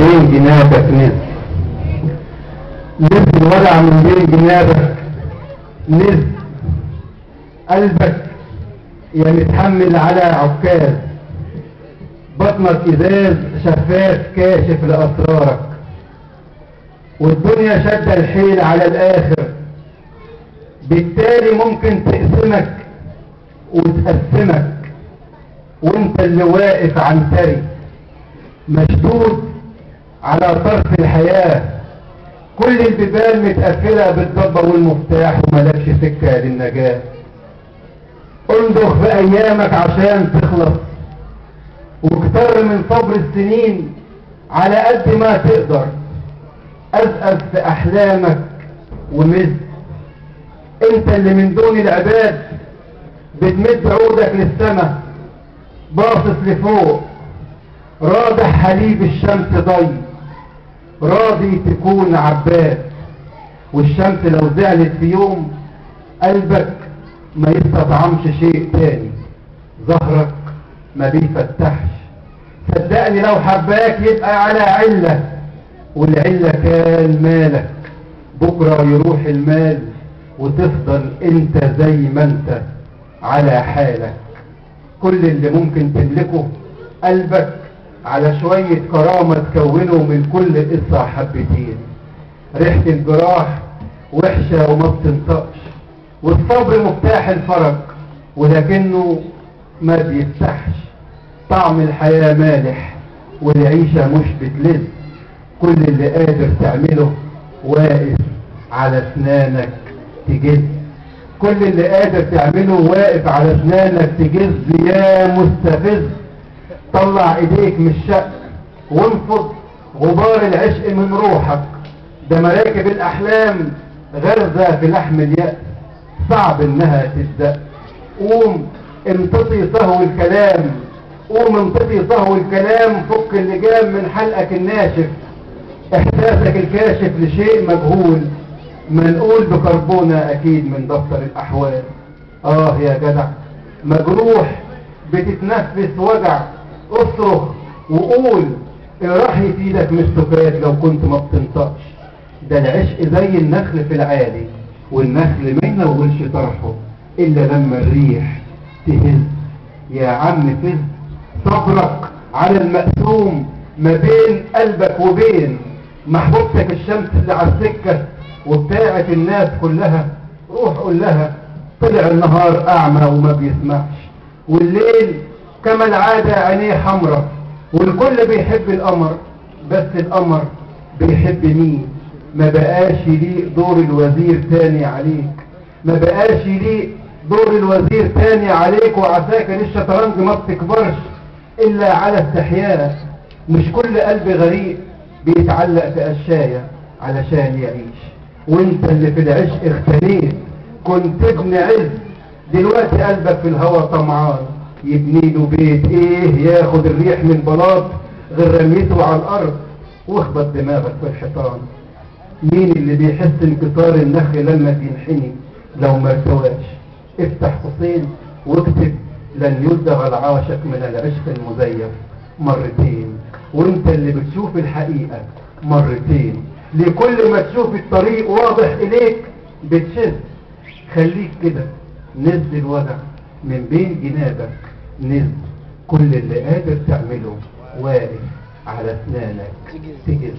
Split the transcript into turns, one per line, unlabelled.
بين جنابك نزل الوجع من بين جنابك نزل قلبك يا متحمل على عكاز، بطنك ازاز شفاف كاشف لاسرارك، والدنيا شادة الحيل على الاخر، بالتالي ممكن تقسمك وتقسمك، وانت اللي واقف عنتري مشدود على طرف الحياة، كل البيبان متقفلة بالضبة والمفتاح وملكش سكة للنجاة. انضخ في ايامك عشان تخلص، واكتر من صبر السنين على قد ما تقدر، أزقز في احلامك ومد، انت اللي من دون العباد بتمد عودك للسماء، باصص لفوق راضح حليب الشمس ضي، راضي تكون عباد، والشمس لو زعلت في يوم قلبك ما يستطعمش شيء تاني، ظهرك ما بيفتحش، صدقني لو حباك يبقى على علة، والعلة كان مالك، بكرة يروح المال وتفضل انت زي ما انت على حالك. كل اللي ممكن تملكه قلبك على شوية كرامة تكونه من كل قصة حبتين، ريحة الجراح وحشة وما بتنطقش، والصبر مفتاح الفرج ولكنه ما بيفتحش، طعم الحياة مالح والعيشة مش بتلذ، كل اللي قادر تعمله واقف على اسنانك تجز، كل اللي قادر تعمله واقف على اسنانك تجز يا مستفز. طلع ايديك من الشق وانفض غبار العشق من روحك، ده مراكب الاحلام غرزة في لحم اليأس، صعب انها تبدأ. قوم امتطي صهو الكلام، قوم امتطي صهو الكلام، فك اللجام من حلقك الناشف، احساسك الكاشف لشيء مجهول، منقول بكربونة اكيد من دفتر الاحوال. يا جدع مجروح بتتنفس وجع، اصرخ وقول راح يفيدك مش سكرات لو كنت ما بتنطقش، ده العشق زي النخل في العالي، والنخل ما ينولش طرحه الا لما الريح تهز. يا عم فز صبرك على المقسوم ما بين قلبك وبين محبوبتك الشمس اللي على السكة وبتاعت الناس كلها، روح قول لها طلع النهار اعمى وما بيسمعش، والليل كما العادة عينيه حمرة، والكل بيحب القمر بس القمر بيحب مين؟ ما بقاش يليق دور الوزير تاني عليك، ما بقاش يليق دور الوزير تاني عليك، وعساكر الشطرنج ما بتكبرش الا على استحياء، مش كل قلب غريب بيتعلق في قشاية علشان يعيش، وانت اللي في العشق اختنيت كنت ابن عز، دلوقتي قلبك في الهوى طمعان يبني له بيت ايه ياخد الريح من بلاط غير رميته على الارض واخبط دماغك في الحيطان. مين اللي بيحس انكسار النخل لما بينحني لو ما ارتواش؟ افتح قوسين واكتب لن يلدغ العاشق من العشق المزيف مرتين، وانت اللي بتشوف الحقيقة مرتين، لكل ما تشوف الطريق واضح اليك بتشد، خليك كده نزل الوجع من بين جنابك نزل، كل اللي قادر تعمله واقف على اسنانك تجز.